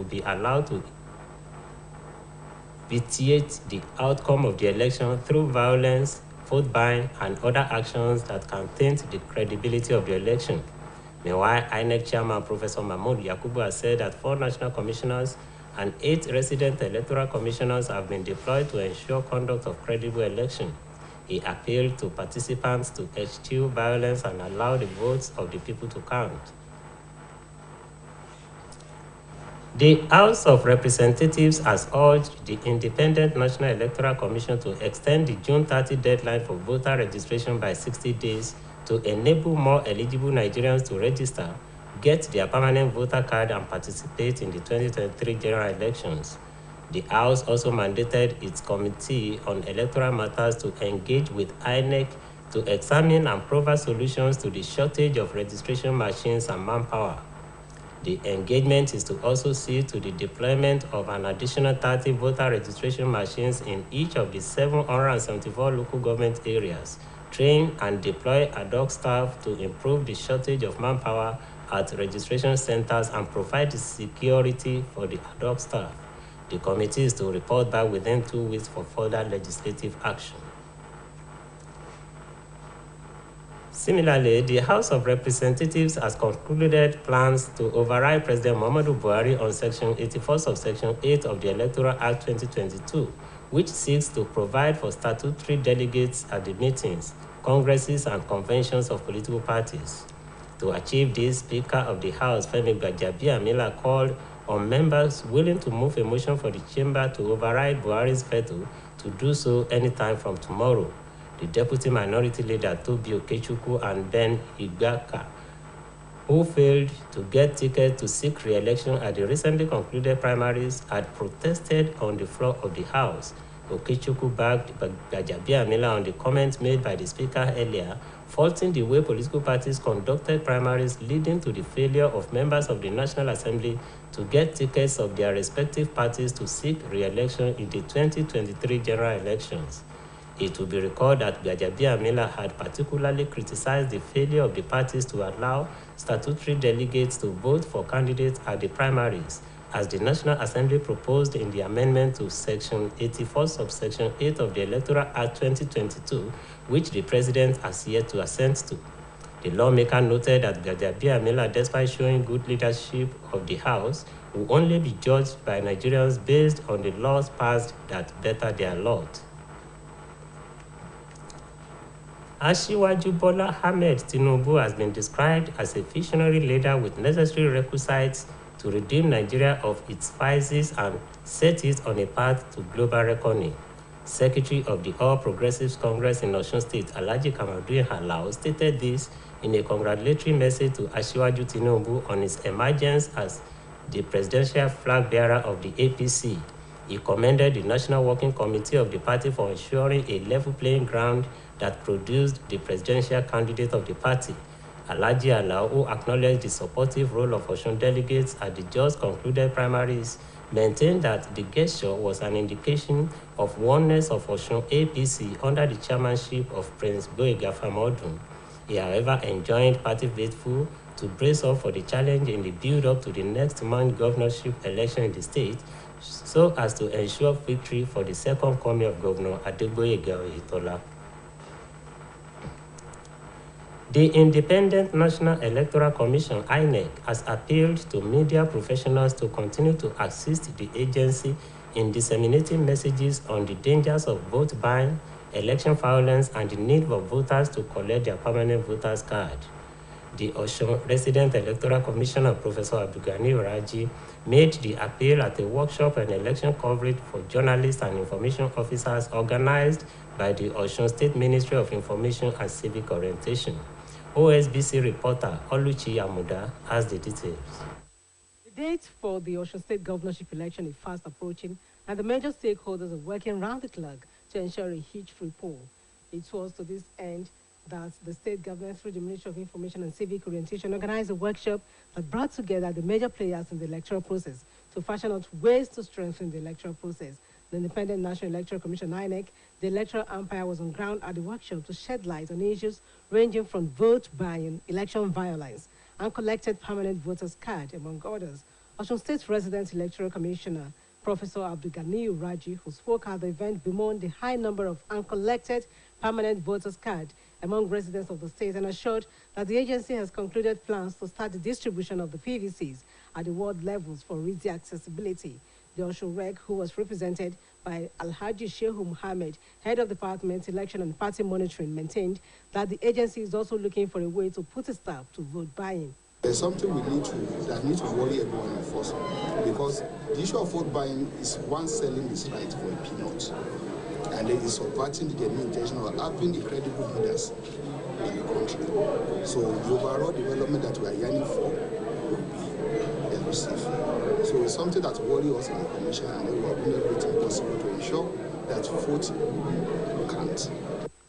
be allowed to vitiate the outcome of the election through violence, vote buying, and other actions that can taint the credibility of the election. Meanwhile, INEC Chairman Professor Mahmoud Yakubu has said that 4 national commissioners and 8 resident electoral commissioners have been deployed to ensure conduct of credible election. He appealed to participants to eschew violence and allow the votes of the people to count. The House of Representatives has urged the Independent National Electoral Commission to extend the June 30 deadline for voter registration by 60 days to enable more eligible Nigerians to register, get their permanent voter card, and participate in the 2023 general elections. The House also mandated its Committee on Electoral Matters to engage with INEC to examine and provide solutions to the shortage of registration machines and manpower. The engagement is to also see to the deployment of an additional 30 voter registration machines in each of the 774 local government areas, train and deploy ad hoc staff to improve the shortage of manpower at registration centers and provide the security for the ad hoc staff. The committee is to report back within 2 weeks for further legislative action. Similarly, the House of Representatives has concluded plans to override President Muhammadu Buhari on Section 84, Subsection 8 of the Electoral Act 2022, which seeks to provide for statutory delegates at the meetings, congresses, and conventions of political parties. To achieve this, Speaker of the House, Femi Gbajabiamila, called on members willing to move a motion for the chamber to override Buhari's veto to do so anytime from tomorrow. The Deputy Minority Leader, Tobi Okechukwu, and Ben Igbaka, who failed to get tickets to seek re-election at the recently concluded primaries, had protested on the floor of the House. Okechukwu backed Gbajabiamila on the comments made by the Speaker earlier, faulting the way political parties conducted primaries, leading to the failure of members of the National Assembly to get tickets of their respective parties to seek re-election in the 2023 general elections. It will be recalled that Gbajabiamila had particularly criticized the failure of the parties to allow statutory delegates to vote for candidates at the primaries, as the National Assembly proposed in the amendment to Section 84, Subsection 8 of the Electoral Act 2022, which the President has yet to assent to. The lawmaker noted that Gbajabiamila, despite showing good leadership of the House, will only be judged by Nigerians based on the laws passed that better their lot. Asiwaju Bola Ahmed Tinubu has been described as a visionary leader with necessary requisites to redeem Nigeria of its vices and set it on a path to global reckoning. Secretary of the All Progressives Congress in Osun State, Alhaji Kamadun Halau, stated this in a congratulatory message to Asiwaju Tinubu on his emergence as the presidential flag bearer of the APC. He commended the National Working Committee of the party for ensuring a level playing ground that produced the presidential candidate of the party. Alhaji Halau, who acknowledged the supportive role of Osun delegates at the just concluded primaries, maintained that the gesture was an indication of oneness of Osun APC under the chairmanship of Prince Gboyega Famodun. He, however, enjoined party faithful to brace up for the challenge in the build-up to the next month governorship election in the state, so as to ensure victory for the second coming of Governor Adegboyega Oyetola. The Independent National Electoral Commission, INEC, has appealed to media professionals to continue to assist the agency in disseminating messages on the dangers of vote buying, election violence, and the need for voters to collect their permanent voters card. The Osun Resident Electoral Commissioner, Professor Abdulgani Raji, made the appeal at a workshop on election coverage for journalists and information officers organized by the Osun State Ministry of Information and Civic Orientation. OSBC reporter Oluchi Yamuda has the details. The date for the Osun State governorship election is fast approaching, and the major stakeholders are working round the clock to ensure a hitch-free poll. It was to this end that the state government, through the Ministry of Information and Civic Orientation, organized a workshop that brought together the major players in the electoral process to fashion out ways to strengthen the electoral process. The Independent National Electoral Commission, INEC, the electoral umpire, was on ground at the workshop to shed light on issues ranging from vote buying, election violence, and collected permanent voters card, among others. Osun State Resident Electoral Commissioner Professor Abdulganiyu Raji, who spoke at the event, bemoaned the high number of uncollected permanent voters' card among residents of the state and assured that the agency has concluded plans to start the distribution of the PVCs at the ward levels for easy accessibility. The Osun Reg, who was represented by Alhaji Shehu Muhammad, head of Department Election and Party Monitoring, maintained that the agency is also looking for a way to put a stop to vote buying. There's something that needs to worry everyone of us, because the issue of vote buying is one selling his right for a peanut, and it is subverting the genuine intention of having the credible leaders in the country. So the overall development that we are yearning for will be elusive. So it's something that worries us in the commission, and we are doing everything possible to ensure that vote can't.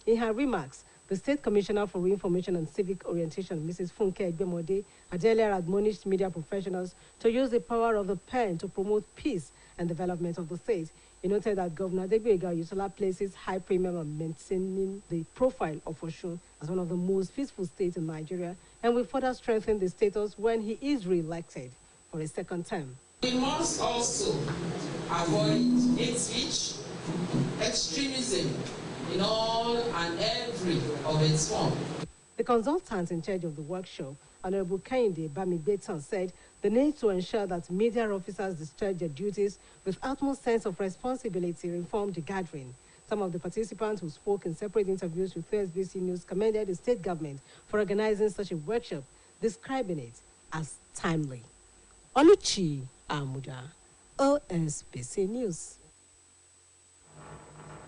In her remarks, the State Commissioner for Information and Civic Orientation, Mrs. Funke Egbemode, had earlier admonished media professionals to use the power of the pen to promote peace and development of the state. He noted that Governor Adegbeyega Oyetola places high premium on maintaining the profile of Osun as one of the most peaceful states in Nigeria, and will further strengthen the status when he is re-elected for a second term. We must also avoid hate speech, extremism, in all and every of its form. The consultant in charge of the workshop, Honorable Kehinde Bamigbetan, said the need to ensure that media officers discharge their duties with utmost sense of responsibility informed the gathering. Some of the participants who spoke in separate interviews with OSBC News commended the state government for organizing such a workshop, describing it as timely. Oluchi Amuda, OSBC News.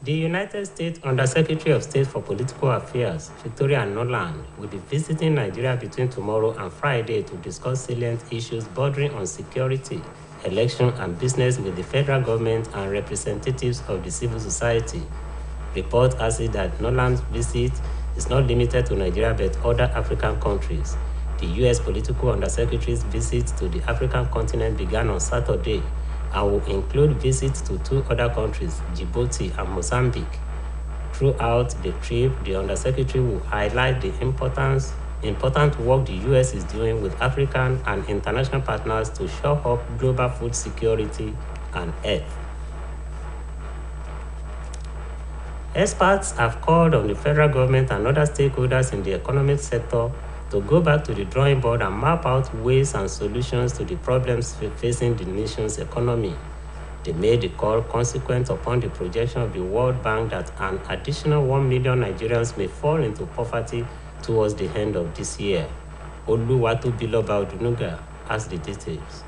The United States Undersecretary of State for Political Affairs, Victoria Nuland, will be visiting Nigeria between tomorrow and Friday to discuss salient issues bordering on security, election, and business with the federal government and representatives of the civil society. Reports has it that Nuland's visit is not limited to Nigeria but other African countries. The U.S. Political Undersecretary's visit to the African continent began on Saturday and will include visits to two other countries, Djibouti and Mozambique. Throughout the trip, the Undersecretary will highlight the important work the U.S. is doing with African and international partners to shore up global food security and health. Experts have called on the federal government and other stakeholders in the economic sector to go back to the drawing board and map out ways and solutions to the problems facing the nation's economy. They made the call consequent upon the projection of the World Bank that an additional 1 million Nigerians may fall into poverty towards the end of this year. Oluwatobiloba Odunuga has the details.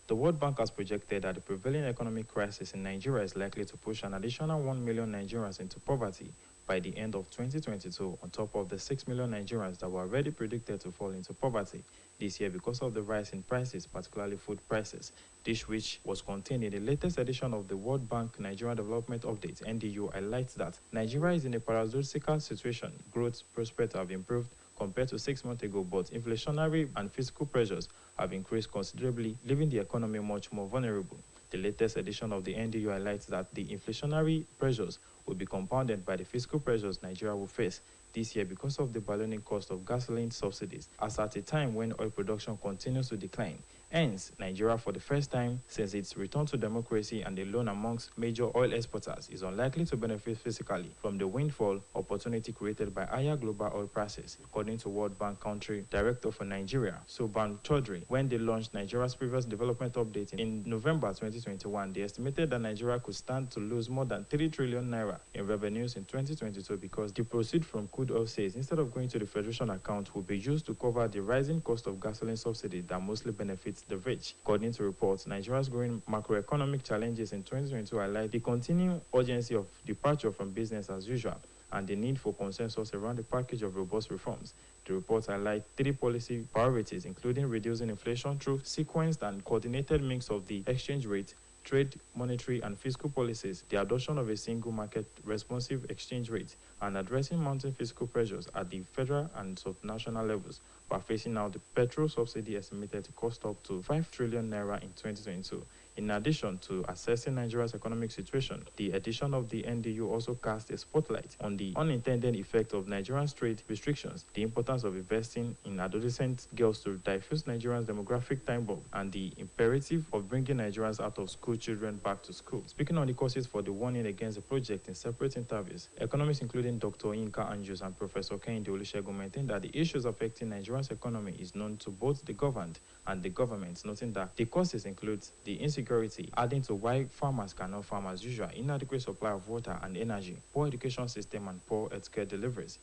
The World Bank has projected that the prevailing economic crisis in Nigeria is likely to push an additional 1 million Nigerians into poverty by the end of 2022, on top of the 6 million Nigerians that were already predicted to fall into poverty this year because of the rise in prices, particularly food prices. This, which was contained in the latest edition of the World Bank Nigeria Development Update, NDU, highlights that Nigeria is in a paradoxical situation. Growth prospects have improved compared to 6 months ago, but inflationary and fiscal pressures have increased considerably, leaving the economy much more vulnerable. The latest edition of the NDU highlights that the inflationary pressures will be compounded by the fiscal pressures Nigeria will face this year because of the ballooning cost of gasoline subsidies, as at a time when oil production continues to decline. Hence, Nigeria, for the first time since its return to democracy and alone amongst major oil exporters, is unlikely to benefit physically from the windfall opportunity created by higher global oil prices, according to World Bank Country Director for Nigeria, Soban Chaudhry. When they launched Nigeria's previous development update in November 2021, they estimated that Nigeria could stand to lose more than 3 trillion naira in revenues in 2022 because the proceeds from crude oil sales, instead of going to the Federation account, will be used to cover the rising cost of gasoline subsidy that mostly benefits the rich. According to reports, Nigeria's growing macroeconomic challenges in 2022 highlight the continuing urgency of departure from business as usual and the need for consensus around a package of robust reforms. The reports highlight 3 policy priorities, including reducing inflation through sequenced and coordinated mix of the exchange rate, trade, monetary, and fiscal policies, the adoption of a single market responsive exchange rate, and addressing mounting fiscal pressures at the federal and subnational levels by phasing out the petrol subsidy estimated to cost up to 5 trillion naira in 2022. In addition to assessing Nigeria's economic situation, the edition of the NDU also cast a spotlight on the unintended effect of Nigeria's trade restrictions, the importance of investing in adolescent girls to diffuse Nigeria's demographic time bomb, and the imperative of bringing Nigerians out of school children back to school. Speaking on the causes for the warning against the project in separate interviews, economists including Dr. Inka Anjus and Professor Kehinde Olusegun maintain that the issues affecting Nigeria's economy is known to both the governed and the government, noting that the causes include the insecurity, adding to why farmers cannot farm as usual, inadequate supply of water and energy, poor education system, and poor healthcare deliveries.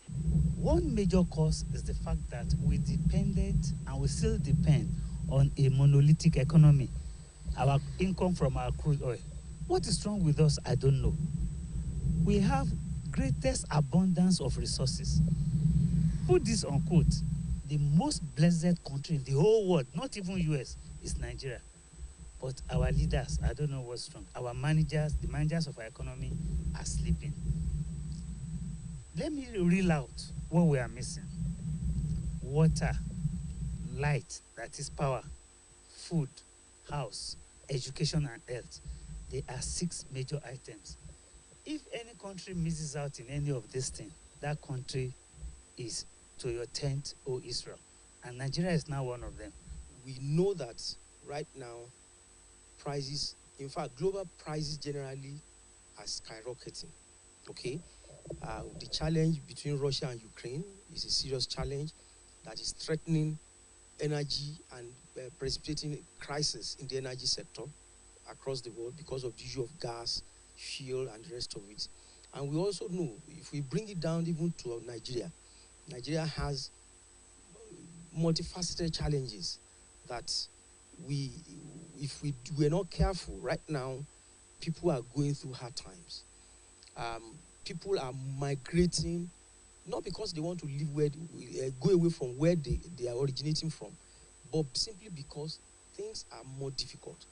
One major cause is the fact that we depended and we still depend on a monolithic economy, our income from our crude oil. What is wrong with us? I don't know. We have greatest abundance of resources. Put this on quote, the most blessed country in the whole world, not even US, is Nigeria. But our leaders, I don't know what's wrong. Our managers, the managers of our economy are sleeping. Let me reel out what we are missing. Water, light, that is power, food, house, education and health. They are 6 major items. If any country misses out in any of these things, that country is to your tent, O Israel. And Nigeria is now one of them. We know that right now, prices, in fact, global prices generally are skyrocketing, okay? The challenge between Russia and Ukraine is a serious challenge that is threatening energy and precipitating crisis in the energy sector across the world because of the issue of gas, fuel, and the rest of it. And we also know, if we bring it down even to Nigeria, Nigeria has multifaceted challenges that if we're not careful right now, people are going through hard times. People are migrating, not because they want to live go away from where they are originating from, but simply because things are more difficult.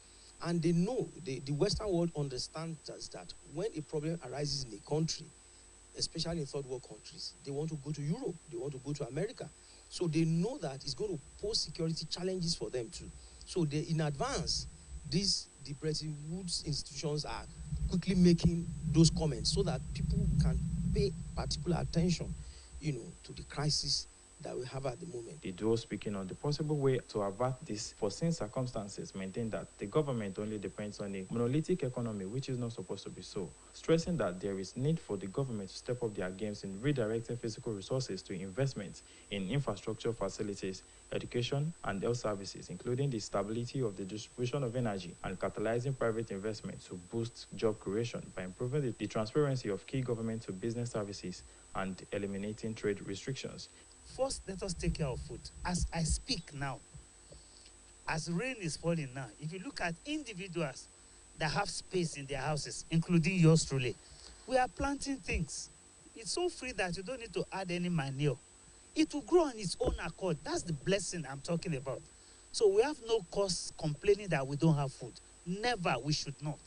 And they know, the Western world understands that when a problem arises in a country, especially in third world countries, they want to go to Europe, they want to go to America. So they know that it's going to pose security challenges for them too. So they, in advance, the Bretton Woods institutions are quickly making those comments so that people can pay particular attention, to the crisis that we have at the moment. The duo, speaking on the possible way to avert these foreseen circumstances, maintain that the government only depends on a monolithic economy, which is not supposed to be so, stressing that there is need for the government to step up their games in redirecting physical resources to investments in infrastructure facilities, education, and health services, including the stability of the distribution of energy and catalyzing private investment to boost job creation by improving the transparency of key government to business services and eliminating trade restrictions. First, let us take care of food. As I speak now, as rain is falling now, if you look at individuals that have space in their houses, including yours truly, we are planting things. It's so free that you don't need to add any manure. It will grow on its own accord. That's the blessing I'm talking about. So we have no cause complaining that we don't have food. Never, we should not.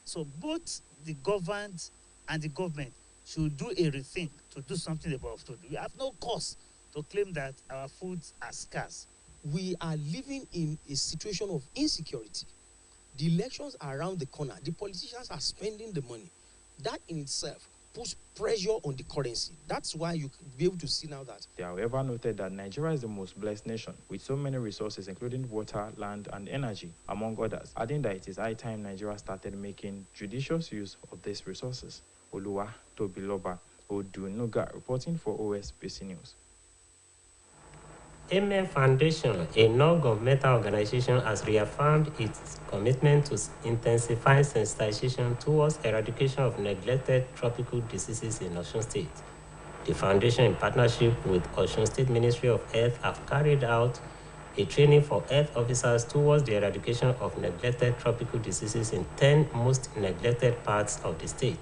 So both the governed and the government should do a rethink to do something about food. We have no cause to claim that our foods are scarce. We are living in a situation of insecurity. The elections are around the corner. The politicians are spending the money. That in itself puts pressure on the currency. That's why you can be able to see now that. They however noted that Nigeria is the most blessed nation with so many resources, including water, land, and energy, among others, adding that it is high time Nigeria started making judicious use of these resources. Oluwa Tobiloba Odunuga reporting for OSBC News. Amen Foundation, a non-governmental organization, has reaffirmed its commitment to intensify sensitization towards eradication of neglected tropical diseases in Osun State. The foundation, in partnership with Osun State Ministry of Health, have carried out a training for health officers towards the eradication of neglected tropical diseases in 10 most neglected parts of the state.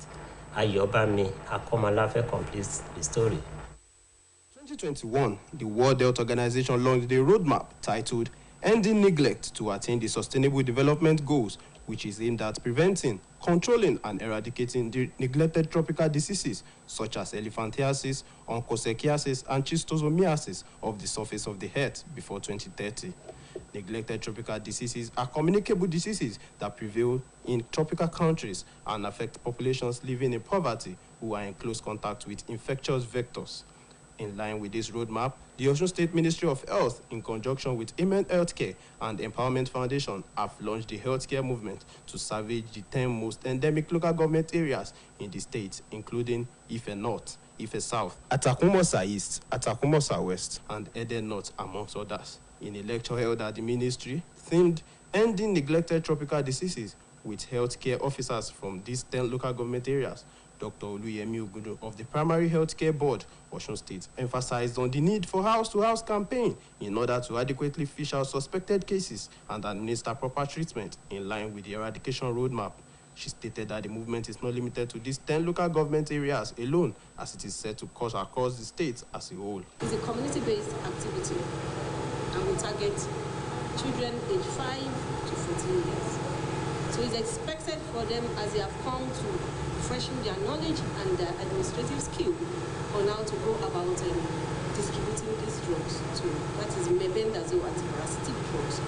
Ayobami Akomalafe completes the story. 2021, the World Health Organization launched a roadmap titled Ending Neglect to Attain the Sustainable Development Goals, which is aimed at preventing, controlling, and eradicating the neglected tropical diseases such as elephantiasis, onchocerciasis, and schistosomiasis of the surface of the earth before 2030. Neglected tropical diseases are communicable diseases that prevail in tropical countries and affect populations living in poverty who are in close contact with infectious vectors. In line with this roadmap, the Osun State Ministry of Health, in conjunction with Amen Healthcare and Empowerment Foundation, have launched the healthcare movement to salvage the 10 most endemic local government areas in the state, including Ife North, Ife South, Atakumosa East, Atakumosa West, and Eden North, amongst others. In a lecture held at the ministry, themed Ending Neglected Tropical Diseases, with healthcare officers from these 10 local government areas, Dr. Oluyemi Ogudu of the Primary Healthcare Board, Osun State, emphasized on the need for house-to-house campaign in order to adequately fish out suspected cases and administer proper treatment in line with the eradication roadmap. She stated that the movement is not limited to these 10 local government areas alone, as it is set to course across the state as a whole. It's a community-based activity, and we target children aged 5 to 14 years. So it's expected for them, as they have come to freshen their knowledge and their administrative skill on how to go about distributing these drugs to, that is mebendazole antiparasitic drugs,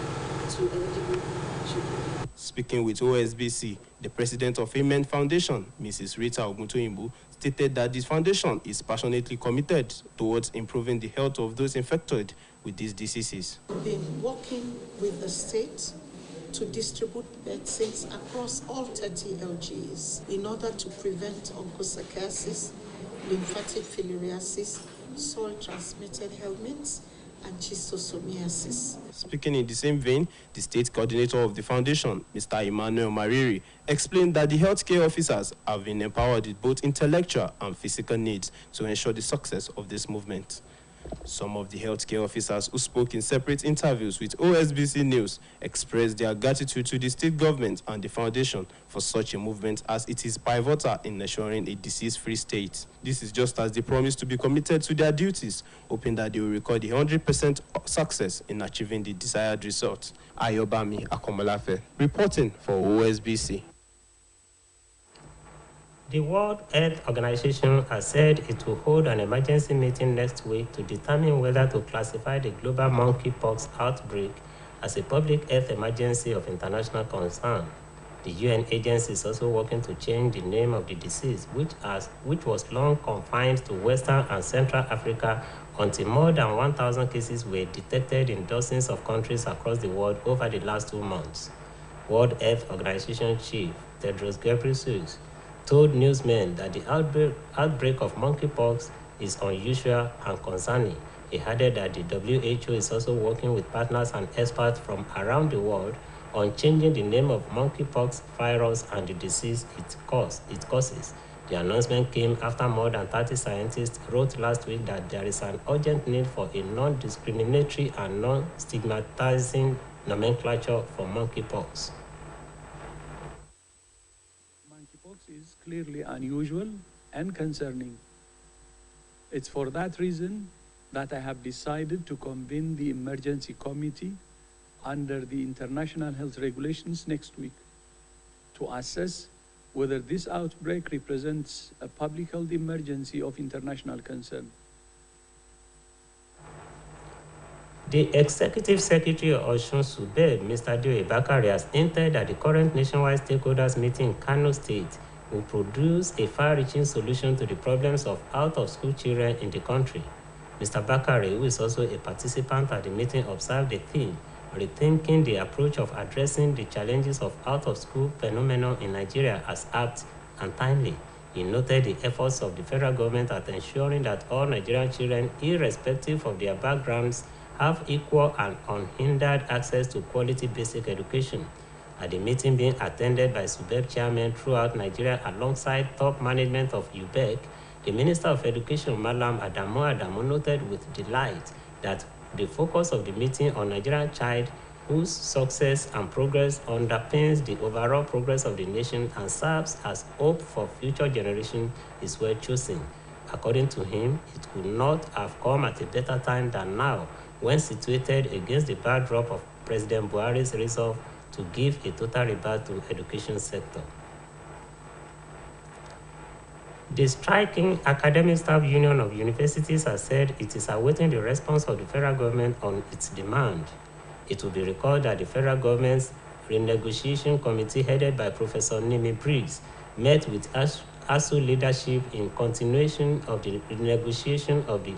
to eligible children. Speaking with OSBC, the president of Amen Foundation, Mrs. Rita Oguntoyinbo, stated that this foundation is passionately committed towards improving the health of those infected with these diseases. We've been working with the state to distribute medicines across all 30 LGs in order to prevent onchocerciasis, lymphatic filariasis, soil-transmitted helminths, and schistosomiasis. Speaking in the same vein, the state coordinator of the foundation, Mr. Emmanuel Mariri, explained that the healthcare officers have been empowered with both intellectual and physical needs to ensure the success of this movement. Some of the healthcare officers who spoke in separate interviews with OSBC News expressed their gratitude to the state government and the foundation for such a movement, as it is pivotal in ensuring a disease-free state. This is just as they promise to be committed to their duties, hoping that they will record 100% success in achieving the desired result. Ayobami Akomolafe, reporting for OSBC. The World Health Organization has said it will hold an emergency meeting next week to determine whether to classify the global monkeypox outbreak as a public health emergency of international concern. The UN agency is also working to change the name of the disease, which was long confined to Western and Central Africa until more than 1,000 cases were detected in dozens of countries across the world over the last 2 months. World Health Organization Chief Tedros Ghebreyesus told newsmen that the outbreak of monkeypox is unusual and concerning. He added that the WHO is also working with partners and experts from around the world on changing the name of monkeypox virus and the disease it causes. The announcement came after more than 30 scientists wrote last week that there is an urgent need for a non-discriminatory and non-stigmatizing nomenclature for monkeypox. Is clearly unusual and concerning. It's for that reason that I have decided to convene the emergency committee under the international health regulations next week to assess whether this outbreak represents a public health emergency of international concern. The Executive Secretary of Osun State, Mr. Dioye Bakare, has hinted that the current nationwide stakeholders meeting in Kano State will produce a far-reaching solution to the problems of out-of-school children in the country. Mr. Bakare, who is also a participant at the meeting, observed the theme, rethinking the approach of addressing the challenges of out-of-school phenomenon in Nigeria as apt and timely. He noted the efforts of the federal government at ensuring that all Nigerian children, irrespective of their backgrounds, have equal and unhindered access to quality basic education. At the meeting being attended by SUBEB chairmen throughout Nigeria alongside top management of UBEC, the Minister of Education, Malam Adamu noted with delight that the focus of the meeting on Nigerian child whose success and progress underpins the overall progress of the nation and serves as hope for future generations is well chosen. According to him, it could not have come at a better time than now, when situated against the backdrop of President Buhari's resolve to give a total rebirth to the education sector. The striking Academic Staff Union of Universities has said it is awaiting the response of the federal government on its demand. It will be recalled that the federal government's renegotiation committee headed by Professor Nimi Briggs met with ASU leadership in continuation of the renegotiation of the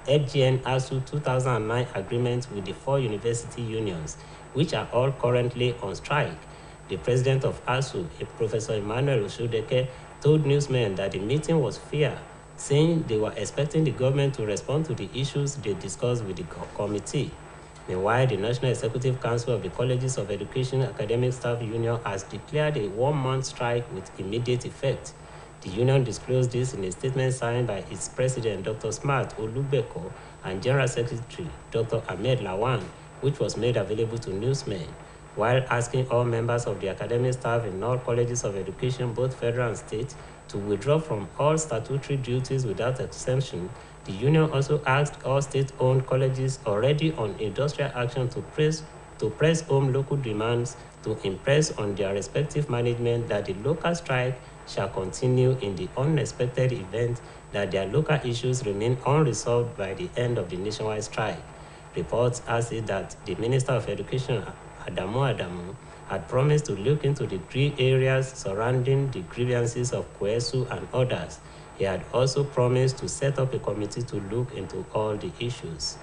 FGN ASU 2009 agreement with the 4 university unions, which are all currently on strike. The president of ASU, Professor Emmanuel Oshodeke, told newsmen that the meeting was fair, saying they were expecting the government to respond to the issues they discussed with the committee. Meanwhile, the National Executive Council of the Colleges of Education Academic Staff Union has declared a 1-month strike with immediate effect. The union disclosed this in a statement signed by its president, Dr. Smart Olugbeko, and General Secretary, Dr. Ahmed Lawan, which was made available to newsmen. While asking all members of the academic staff in all colleges of education, both federal and state, to withdraw from all statutory duties without exemption, the union also asked all state-owned colleges already on industrial action to press home local demands to impress on their respective management that the local strike shall continue in the unexpected event that their local issues remain unresolved by the end of the nationwide strike. Reports has it that the Minister of Education, Adamu, had promised to look into the 3 areas surrounding the grievances of Kwesu and others. He had also promised to set up a committee to look into all the issues.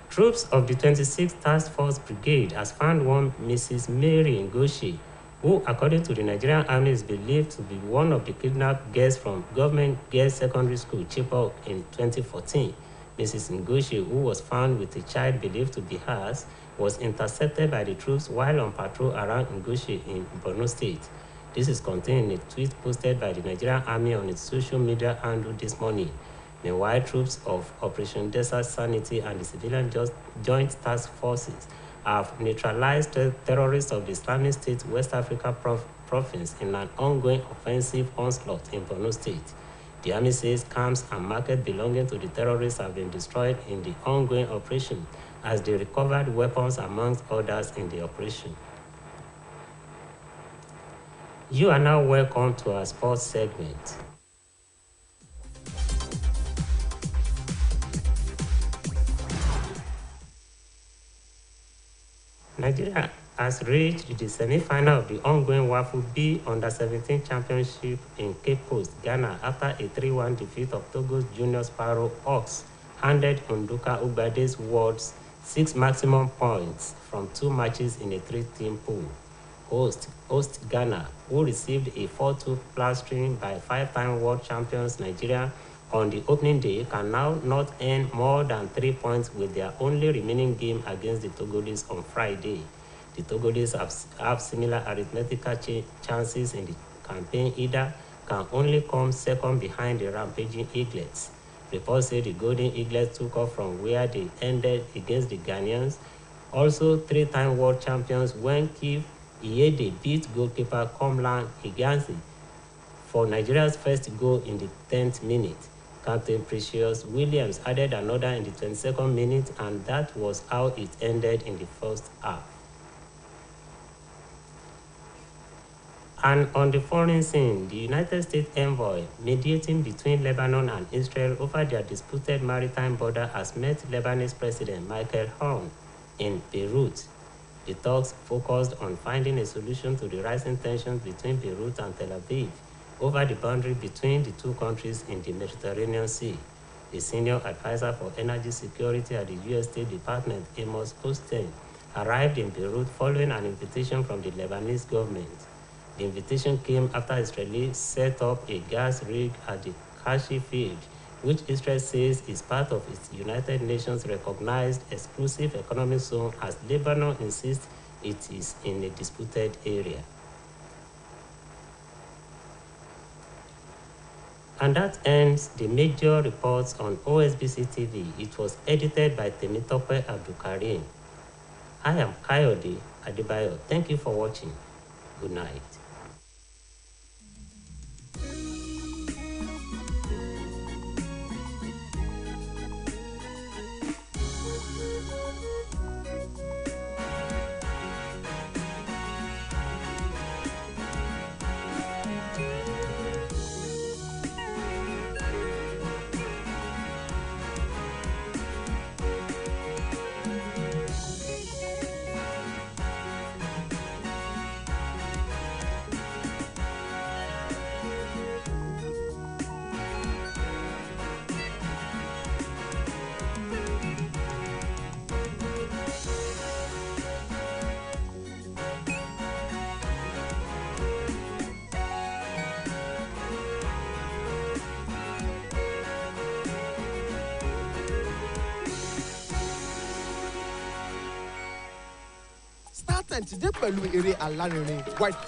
Troops of the 26th Task Force Brigade has found one Mrs. Mary Ngoshi, who, according to the Nigerian Army, is believed to be one of the kidnapped girls from Government Girls Secondary School, Chibok, in 2014. Mrs. Ngoshi, who was found with a child believed to be hers, was intercepted by the troops while on patrol around Ngoshi in Borno State. This is contained in a tweet posted by the Nigerian Army on its social media handle this morning. Meanwhile, troops of Operation Desert Sanity and the Civilian Joint Task Forces have neutralized terrorists of the Islamic State West Africa province in an ongoing offensive onslaught in Borno State. The army says camps and markets belonging to the terrorists have been destroyed in the ongoing operation, as they recovered weapons amongst others in the operation. You are now welcome to our sports segment. Nigeria has reached the semi-final of the ongoing WAFU B Under-17 Championship in Cape Coast, Ghana, after a 3-1 defeat of Togo's Junior Sparrow Hawks, handed Nduka Ugbade's World's 6 maximum points from 2 matches in a 3-team pool. Host Ghana, who received a 4-2 plastering by 5-time world champions Nigeria on the opening day, can now not earn more than 3 points with their only remaining game against the Togolese on Friday. The Togolese have similar arithmetical chances in the campaign, either can only come second behind the rampaging Eaglets. Reports say the Golden Eaglets took off from where they ended against the Ghanaians, also 3-time world champions, when Keith Iyede beat goalkeeper Komlan Higansi for Nigeria's first goal in the 10th minute. Captain Precious Williams added another in the 22nd minute, and that was how it ended in the first half. And on the foreign scene, the United States envoy mediating between Lebanon and Israel over their disputed maritime border has met Lebanese President Michael Aoun in Beirut. The talks focused on finding a solution to the rising tensions between Beirut and Tel Aviv over the boundary between the two countries in the Mediterranean Sea. The senior advisor for energy security at the U.S. State Department, Amos Hochstein, arrived in Beirut following an invitation from the Lebanese government. The invitation came after Israel set up a gas rig at the Kashi field, which Israel says is part of its United Nations recognized exclusive economic zone, as Lebanon insists it is in a disputed area. And that ends the major reports on OSBC TV. It was edited by Temitope Abdulkarim. I am Kayode Adebayo. Thank you for watching. Good night. Star Time ti dé pẹ̀lú eré alárinrin white